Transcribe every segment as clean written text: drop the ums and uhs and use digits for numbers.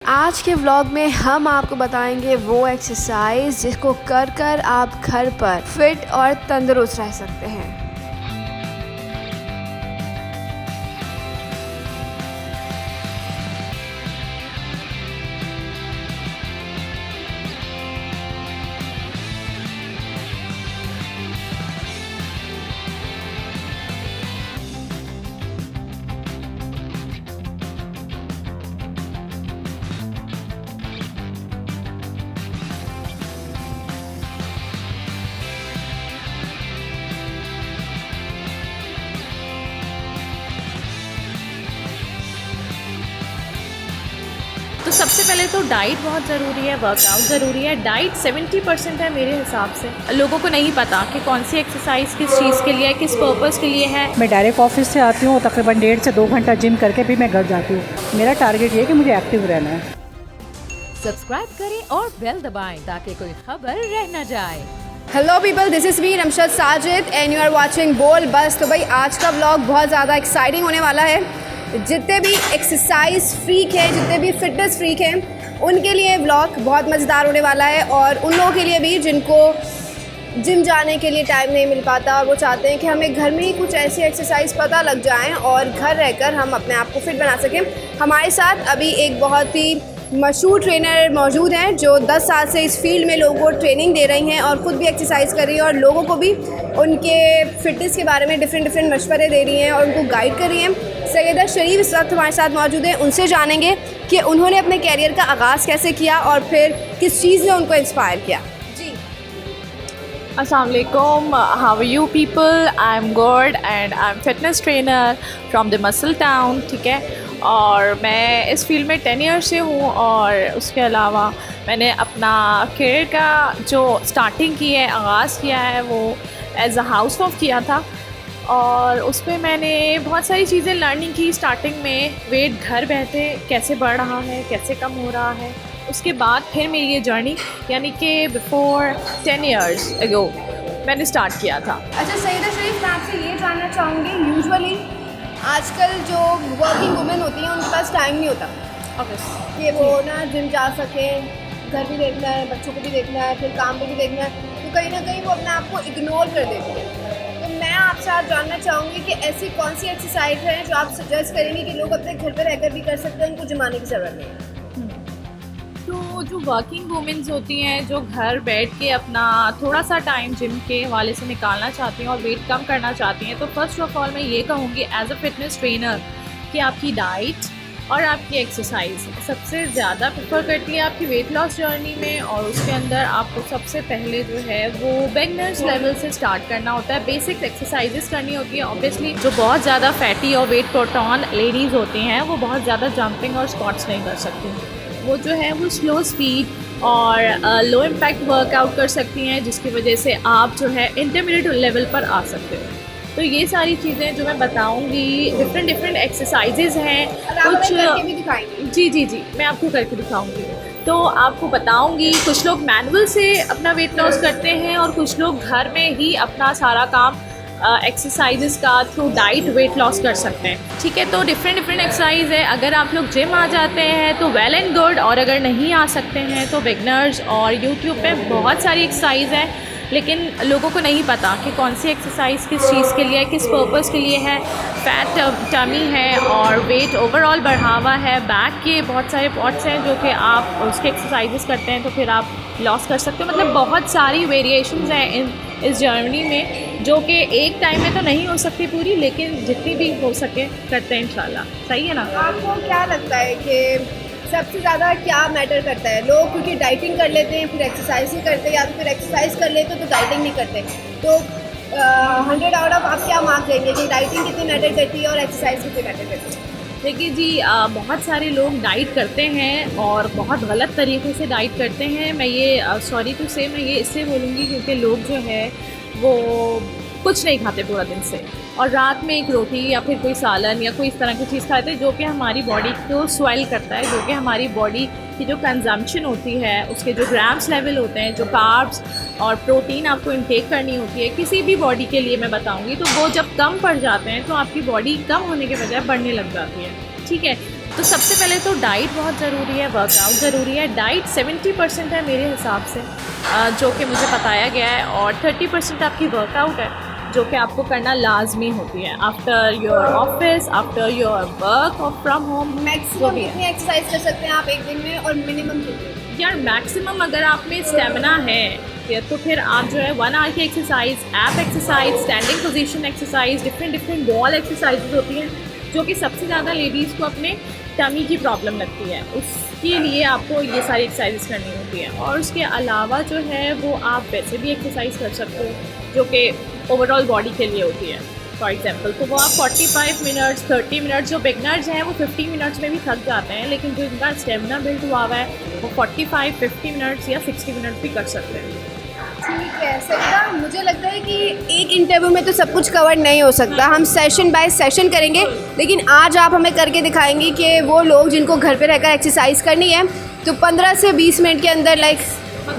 आज के व्लॉग में हम आपको बताएंगे वो एक्सरसाइज जिसको कर कर आप घर पर फिट और तंदुरुस्त रह सकते हैं। तो सबसे पहले तो डाइट बहुत ज़रूरी है, वर्कआउट ज़रूरी है। डाइट 70% है मेरे हिसाब से। लोगों को नहीं पता कि कौन सी एक्सरसाइज किस चीज़ के लिए है, किस पर्पज़ के लिए है। मैं डायरेक्ट ऑफिस से आती हूँ, तकरीबन 1.5 से 2 घंटा जिम करके भी मैं घर जाती हूँ। मेरा टारगेट ये है कि मुझे एक्टिव रहना है। सब्सक्राइब करें और बेल दबाएं ताकि कोई खबर रह न जाए। Hello people, this is me Namshad Sajid and you are watching Bol Bas. तो भाई आज का व्लॉग बहुत ज़्यादा एक्साइटिंग होने वाला है। जितने भी एक्सरसाइज फ्रीक हैं, जितने भी फिटनेस फ्रीक हैं, उनके लिए व्लॉग बहुत मज़ेदार होने वाला है। और उन लोगों के लिए भी जिनको जिम जाने के लिए टाइम नहीं मिल पाता और वो चाहते हैं कि हमें घर में ही कुछ ऐसी एक्सरसाइज पता लग जाएं और घर रहकर हम अपने आप को फिट बना सकें। हमारे साथ अभी एक बहुत ही मशहूर ट्रेनर मौजूद हैं जो 10 साल से इस फील्ड में लोगों को ट्रेनिंग दे रही हैं और ख़ुद भी एक्सरसाइज कर रही हैं और लोगों को भी उनके फिटनेस के बारे में डिफरेंट मशवरे दे रही हैं और उनको गाइड कर रही हैं। सैयदा शरीफ इस वक्त हमारे साथ मौजूद हैं। उनसे जानेंगे कि उन्होंने अपने कैरियर का आगाज़ कैसे किया और फिर किस चीज़ ने उनको इंस्पायर किया। जी अस्सलाम वालेकुम, how are you people? I am good and I am fitness trainer from the muscle town. ठीक है, और मैं इस फील्ड में 10 ईयर से हूँ और उसके अलावा मैंने अपना करियर का जो स्टार्टिंग की है, आगाज़ किया है, वो एज अ हाउस वाइफ किया था। और उस पर मैंने बहुत सारी चीज़ें लर्निंग की। स्टार्टिंग में वेट घर बैठे कैसे बढ़ रहा है, कैसे कम हो रहा है। उसके बाद फिर मेरी ये जर्नी यानी कि बिफोर 10 ईयर्स अगो मैंने स्टार्ट किया था। अच्छा सैयदा शरीफ, मैं आपसे ये जानना चाहूँगी, यूजुअली आजकल जो वर्किंग वुमेन होती हैं उनके पास टाइम नहीं होता कि वो ना जिम जा सकें, घर भी देखना है, बच्चों को भी देखना है, फिर काम पे भी देखना है, तो कहीं ना कहीं वो अपने आप को इग्नोर कर देती है। तो मैं आपसे आज जानना चाहूँगी कि ऐसी कौन सी एक्सरसाइज है जो आप सजेस्ट करेंगे कि लोग अपने घर पर रहकर भी कर सकते हैं, उनको जिम आने की ज़रूरत नहीं है? तो जो वर्किंग वुमेंस होती हैं जो घर बैठ के अपना थोड़ा सा टाइम जिम के हवाले से निकालना चाहती हैं और वेट कम करना चाहती हैं, तो फर्स्ट ऑफ ऑल मैं ये कहूँगी एज अ फिटनेस ट्रेनर कि आपकी डाइट और आपकी एक्सरसाइज सबसे ज़्यादा प्रेफर करती है आपकी वेट लॉस जर्नी में। और उसके अंदर आपको सबसे पहले जो है वो बिगनर्स लेवल से स्टार्ट करना होता है, बेसिक्स एक्सरसाइजेस करनी होती है। ऑब्वियसली जो बहुत ज़्यादा फैटी और वेट प्रोटॉन लेडीज़ होती हैं वो बहुत ज़्यादा जंपिंग और स्क्वाट्स नहीं कर सकती। वो जो है वो स्लो स्पीड और लो इम्पैक्ट वर्कआउट कर सकती हैं, जिसकी वजह से आप जो है इंटरमीडिएट लेवल पर आ सकते हो। तो ये सारी चीज़ें जो मैं बताऊंगी, डिफरेंट एक्सरसाइजेज हैं कुछ। भी दिखाएंगे। जी मैं आपको करके दिखाऊंगी। तो आपको बताऊंगी, कुछ लोग मैनुअल से अपना वेट लॉस करते हैं और कुछ लोग घर में ही अपना सारा काम एक्सरसाइजेस का थ्रू डाइट वेट लॉस कर सकते हैं। ठीक है, तो डिफरेंट एक्सरसाइज है। अगर आप लोग जिम आ जाते हैं तो वेल एंड गुड, और अगर नहीं आ सकते हैं तो बिगनर्स और यूट्यूब पे बहुत सारी एक्सरसाइज है, लेकिन लोगों को नहीं पता कि कौन सी एक्सरसाइज किस चीज़ के लिए है, किस पर्पस के लिए है। फैट टमी है और वेट ओवरऑल बढ़ावा है, बैक के बहुत सारे पॉट्स हैं जो कि आप उसके एक्सरसाइजेस करते हैं तो फिर आप लॉस कर सकते हो। मतलब बहुत सारी वेरिएशंस हैं इस जर्नी में, जो कि एक टाइम में तो नहीं हो सकती पूरी, लेकिन जितनी भी हो सके करते हैं इंशाल्लाह। सही है ना? आपको क्या लगता है कि सबसे ज़्यादा क्या मैटर करता है? लोग क्योंकि डाइटिंग कर लेते हैं फिर एक्सरसाइज नहीं करते, या तो फिर एक्सरसाइज कर लेते तो डाइटिंग नहीं करते। तो 100 आउट ऑफ आप क्या मार्क्स देंगे कि डाइटिंग कितनी मैटर करती है और एक्सरसाइज कितनी मैटर करती है? देखिए जी, बहुत सारे लोग डाइट करते हैं और बहुत गलत तरीके से डाइट करते हैं। मैं ये सॉरी टू से मैं ये इससे बोलूँगी क्योंकि लोग जो है वो कुछ नहीं खाते पूरा दिन से और रात में एक रोटी या फिर कोई सालन या कोई इस तरह की चीज़ खाते हैं जो कि हमारी बॉडी को स्वेल करता है, जो कि हमारी बॉडी की जो कंजम्पशन होती है उसके जो ग्राम्स लेवल होते हैं, जो कार्ब्स और प्रोटीन आपको इनटेक करनी होती है किसी भी बॉडी के लिए मैं बताऊंगी, तो वो जब कम पड़ जाते हैं तो आपकी बॉडी कम होने के बजाय बढ़ने लग जाती है। ठीक है, तो सबसे पहले तो डाइट बहुत ज़रूरी है, वर्कआउट ज़रूरी है। डाइट 70% है मेरे हिसाब से, जो कि मुझे बताया गया है, और 30% आपकी वर्कआउट है जो कि आपको करना लाजमी होती है after your office, after your work और फ्रॉम होम। मैक्सिमम कितनी एक्सरसाइज कर सकते हैं आप एक दिन में, और मिनिमम कितनी? यार मैक्सिमम अगर आप में स्टेमिना है तो फिर आप जो है 1 आवर की exercise, app exercise, standing position exercise, different wall exercises होती हैं जो कि सबसे ज़्यादा लेडीज़ को अपने टमी की प्रॉब्लम लगती है, उसके लिए आपको ये सारी एक्सरसाइजेस करनी होती है। और उसके अलावा जो है वो आप वैसे भी एक्सरसाइज कर सकते हो जो कि ओवरऑल बॉडी के लिए होती है। फॉर एग्जांपल तो वो आप 45 मिनट्स, 30 मिनट्स, जो बिगनर्स हैं वो 50 मिनट्स में भी थक जाते हैं, लेकिन जो इनका स्टेमिना बिल्ड हुआ हुआ है वो 45, 50 मिनट्स या 60 मिनट्स भी कर सकते हैं। ठीक है सरिता, मुझे लगता है कि एक इंटरव्यू में तो सब कुछ कवर नहीं हो सकता, हम सेशन बाय सेशन करेंगे, लेकिन आज आप हमें करके दिखाएंगी कि वो लोग जिनको घर पे रहकर एक्सरसाइज करनी है तो 15 से 20 मिनट के अंदर लाइक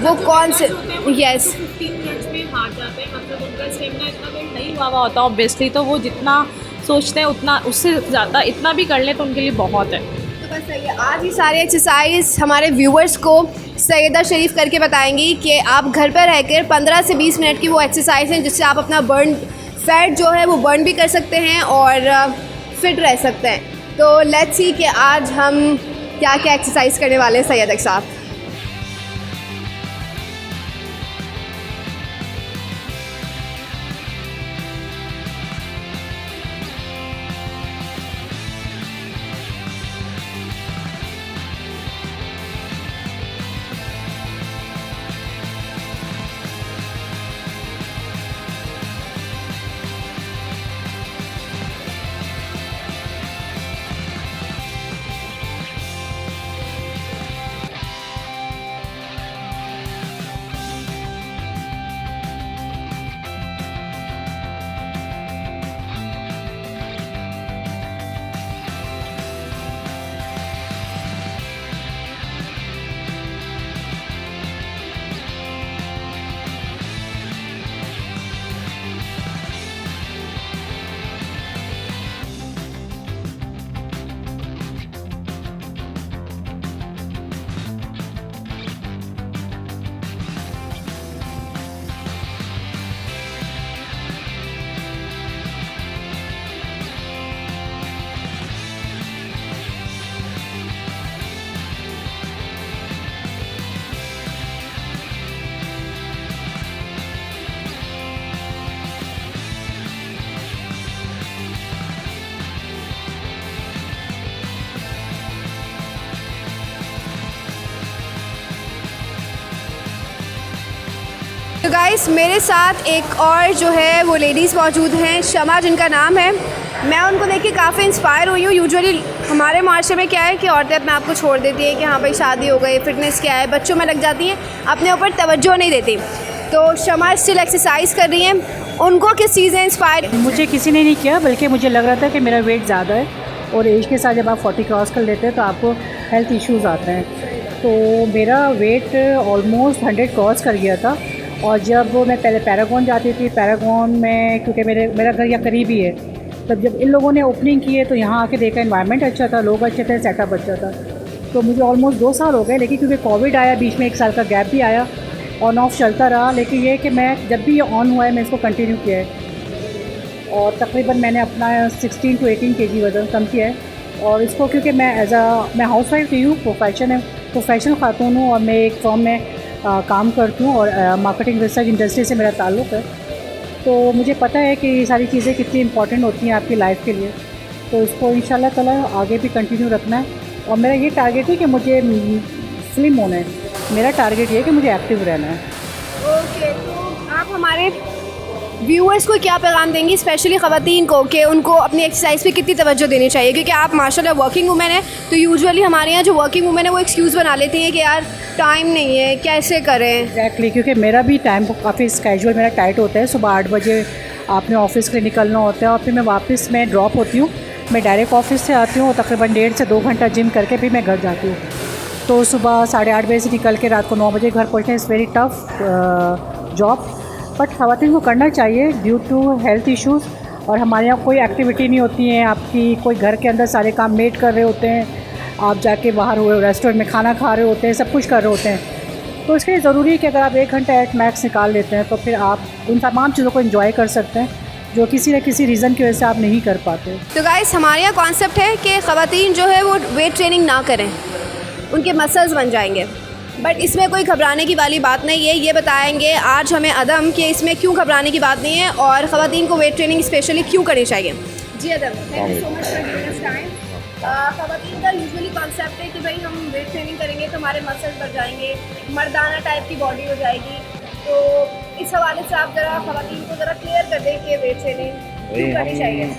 वो कौन से, यस 15 मिनट्स में हार जाते हैं, मतलब उनका स्टेमिना इतना बिल्ड नहीं हुआ हुआ होता ऑब्वियसली, तो वो जितना सोचते हैं उतना, उससे ज़्यादा इतना भी कर ले तो उनके लिए बहुत है। तो बस सही है, आज ये सारे एक्सरसाइज हमारे व्यूअर्स को सैयदा शरीफ करके बताएंगी कि आप घर पर रहकर 15 से 20 मिनट की वो एक्सरसाइज हैं जिससे आप अपना बर्न फैट जो है वो बर्न भी कर सकते हैं और फिट रह सकते हैं। तो लेट्स सी कि आज हम क्या क्या एक्सरसाइज करने वाले हैं सैयद साहब। तो गाइस मेरे साथ एक और जो है वो लेडीज़ मौजूद हैं, शमा जिनका नाम है। मैं उनको देख के काफ़ी इंस्पायर हुई हूँ। यूजुअली हमारे माशरे में क्या है कि औरतें अपने आप को छोड़ देती हैं कि हाँ भाई शादी हो गई, फिटनेस क्या है, बच्चों में लग जाती हैं, अपने ऊपर तवज्जो नहीं देती। तो शमा स्टिल एक्सरसाइज कर रही हैं। उनको किस चीज़ ने इंस्पायर? मुझे किसी ने नहीं किया, बल्कि मुझे लग रहा था कि मेरा वेट ज़्यादा है और एज के साथ जब आप 40 क्रॉस कर लेते हैं तो आपको हेल्थ इश्यूज़ आते हैं। तो मेरा वेट ऑलमोस्ट 100 क्रॉस कर गया था। और जब मैं पहले पैरागॉन जाती थी, पैरागॉन में क्योंकि मेरा घर यहाँ करीब ही है, तब जब इन लोगों ने ओपनिंग की है तो यहाँ आके देखा एनवायरनमेंट अच्छा था, लोग अच्छे थे, सेटअप अच्छा था। तो मुझे ऑलमोस्ट 2 साल हो गए, लेकिन क्योंकि कोविड आया, बीच में 1 साल का गैप भी आया, ऑन ऑफ चलता रहा। लेकिन ये कि मैं जब भी ये ऑन हुआ है मैं इसको कंटिन्यू किया है और तकरीबन मैंने अपना 16 to 18 kg वज़न कम किया है। और इसको क्योंकि मैं हाउस वाइफ ही हूँ, प्रोफेशनल खातून हूँ और मैं एक फॉर्म में काम करती हूँ और मार्केटिंग रिसर्च इंडस्ट्री से मेरा ताल्लुक़ है। तो मुझे पता है कि ये सारी चीज़ें कितनी इंपॉर्टेंट होती हैं आपकी लाइफ के लिए। तो इसको इंशाल्लाह ताला आगे भी कंटिन्यू रखना है। और मेरा ये टारगेट है कि मुझे स्लिम होना है, मेरा टारगेट ये है कि मुझे एक्टिव रहना है। ओके, तो आप हमारे व्यूअर्स को क्या पैगाम देंगी, स्पेशली ख़वातीन को, कि उनको अपनी एक्सरसाइज पे कितनी तवज्जो देनी चाहिए? क्योंकि आप माशाल्लाह वर्किंग वुमेन है, तो यूजुअली हमारे यहाँ जो वर्किंग वुमेन है वो एक्सक्यूज़ बना लेती हैं कि यार टाइम नहीं है, कैसे करें। एग्जैक्टली, क्योंकि मेरा भी टाइम काफ़ी स्केड्यूल मेरा टाइट होता है। सुबह 8 बजे आपने ऑफिस के लिए निकलना होता है और फिर मैं वापस मैं ड्रॉप होती हूँ। मैं डायरेक्ट ऑफिस से आती हूँ, तकरीबन 1.5 से 2 घंटा जिम करके फिर मैं घर जाती हूँ। तो सुबह 8:30 बजे से निकल के रात को 9 बजे घर पहुँचना is very tough job, but ख़वातीन को करना चाहिए ड्यू टू हेल्थ इश्यूज़। और हमारे यहाँ कोई एक्टिविटी नहीं होती है आपकी, कोई घर के अंदर सारे काम मेड कर रहे होते हैं, आप जाके बाहर रेस्टोरेंट में खाना खा रहे होते हैं, सब कुछ कर रहे होते हैं। तो इसके लिए ज़रूरी है कि अगर आप 1 घंटा एट मैक्स निकाल लेते हैं तो फिर आप उन तमाम चीज़ों को एंजॉय कर सकते हैं जो किसी न किसी रीज़न की वजह से आप नहीं कर पाते। तो गाइस हमारे यहाँ कॉन्सेप्ट है कि ख़वातीन जो है वो वेट ट्रेनिंग ना करें, उनके मसल्स बन जाएंगे। बट इसमें कोई घबराने की वाली बात नहीं है। ये बताएंगे आज हमें अदम कि इसमें क्यों घबराने की बात नहीं है और ख़वातीन को वेट ट्रेनिंग स्पेशली क्यों करनी चाहिए। जी Adam, thank you so much for giving us time. ख़वातीन का यूजुअली कॉन्सेप्ट है कि भाई हम वेट ट्रेनिंग करेंगे तो हमारे मसल्स बढ़ जाएंगे, मर्दाना टाइप की बॉडी हो जाएगी। तो इस हवाले से आप ज़रा ख़वातीन को ज़रा क्लियर कर दें कि वेट ट्रेनिंग क्यों करनी चाहिए।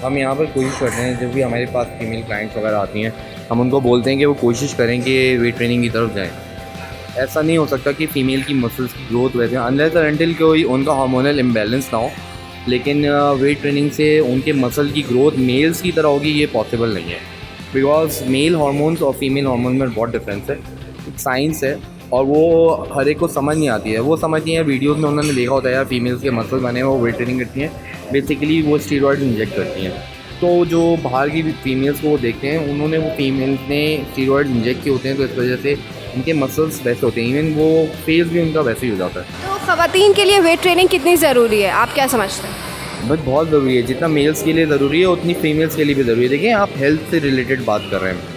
हम यहाँ पर कोशिश करते हैं, जब भी हमारे पास फीमेल क्लाइंट्स वगैरह आती हैं, हम उनको बोलते हैं कि वो कोशिश करें कि वेट ट्रेनिंग की तरफ जाएं। ऐसा नहीं हो सकता कि फ़ीमेल की मसल्स की ग्रोथ वैसे अनलेस और अनटिल कोई उनका हार्मोनल इम्बैलेंस ना हो, लेकिन वेट ट्रेनिंग से उनके मसल की ग्रोथ मेल्स की तरह होगी, ये पॉसिबल नहीं है। बिकॉज मेल हार्मोन्स और फीमेल हार्मोन में बहुत डिफरेंस है, एक साइंस है और वो हर एक को समझ नहीं आती है। वो समझती हैं वीडियोज़ में उन्होंने देखा होता है यार फीमेल्स के मसल बने हुए वो वेट ट्रेनिंग करती हैं, बेसिकली वो स्टीरॉयड इंजेक्ट करती हैं। तो जो बाहर की फीमेल्स को वो देखते हैं, उन्होंने वो फीमेल्स ने स्टीरॉयड इंजेक्ट किए होते हैं, तो इस वजह से उनके मसल्स वैसे होते हैं, इवन वो फेस भी उनका वैसे ही हो जाता है। तो ख़वातीन के लिए वेट ट्रेनिंग कितनी ज़रूरी है, आप क्या समझते हैं? बट बहुत ज़रूरी है, जितना मेल्स के लिए ज़रूरी है उतनी फीमेल्स के लिए भी ज़रूरी है। देखिए आप हेल्थ से रिलेटेड बात कर रहे हैं,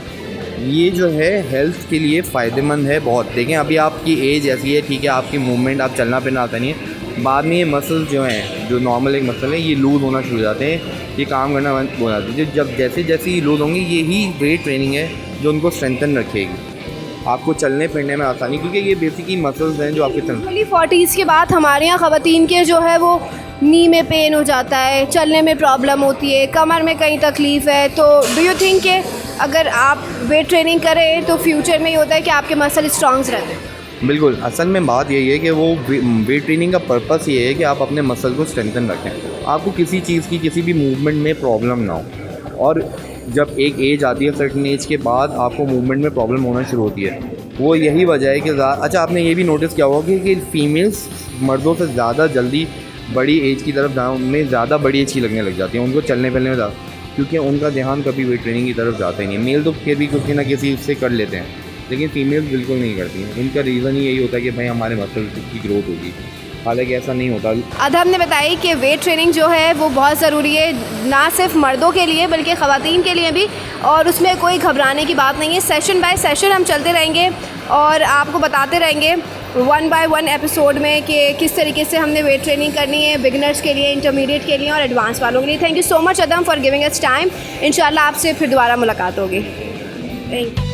ये जो है हेल्थ के लिए फ़ायदेमंद है बहुत। देखें अभी आपकी एज ऐसी है, ठीक है, आपकी मूवमेंट, आप चलना फिरना आता नहीं है, बाद में ये मसल्स जो हैं, जो नॉर्मल एक मसल है, ये लूज़ होना शुरू हो जाते हैं, ये काम करना बंद हो जाते हैं। जब जैसे जैसे ये लूज़ होंगे, यही वेट ट्रेनिंग है जो उनको स्ट्रेंथन रखेगी, आपको चलने फिरने में आसानी, क्योंकि ये बेसिकली मसल्स हैं जो आपके यूजुअली 40s के बाद हमारे यहाँ ख़वातीन के जो है वो नी में पेन हो जाता है, चलने में प्रॉब्लम होती है, कमर में कहीं तकलीफ़ है। तो डू यू थिंक कि अगर आप वेट ट्रेनिंग करें तो फ्यूचर में ये होता है कि आपके मसल स्ट्रॉन्ग रहते हैं? बिल्कुल, असल में बात यही है कि वो वेट ट्रेनिंग का पर्पस ये है कि आप अपने मसल को स्ट्रेंथन रखें, आपको किसी चीज़ की किसी भी मूवमेंट में प्रॉब्लम ना हो। और जब एक एज आती है, सर्टेन एज के बाद आपको मूवमेंट में प्रॉब्लम होना शुरू होती है, वो यही वजह है कि अच्छा आपने ये भी नोटिस किया होगा कि फीमेल्स मर्दों से ज़्यादा जल्दी बड़ी एज की तरफ उनमें ज़्यादा बड़ी एज की लगने लग जाती है, उनको चलने फिरने में ज़्यादा, क्योंकि उनका ध्यान कभी वेट ट्रेनिंग की तरफ जाता ही नहीं है। मेल तो फिर भी किसी ना किसी उससे कर लेते हैं, लेकिन फीमेल्स बिल्कुल नहीं करती हैं। उनका रीज़न ही यही होता है कि भाई हमारे मसल की ग्रोथ होगी, हालांकि ऐसा नहीं होता। अदम ने बताया कि वेट ट्रेनिंग जो है वो बहुत ज़रूरी है, ना सिर्फ मर्दों के लिए बल्कि ख़वातीन के लिए भी, और उसमें कोई घबराने की बात नहीं है। सेशन बाय सेशन हम चलते रहेंगे और आपको बताते रहेंगे 1 बाय 1 एपिसोड में कि किस तरीके से हमने वेट ट्रेनिंग करनी है, बिगनर्स के लिए, इंटरमीडिएट के लिए और एडवांस वालों के लिए। Thank you so much Adam for giving us time. इंशाल्लाह आपसे फिर दोबारा मुलाकात होगी। Thank you.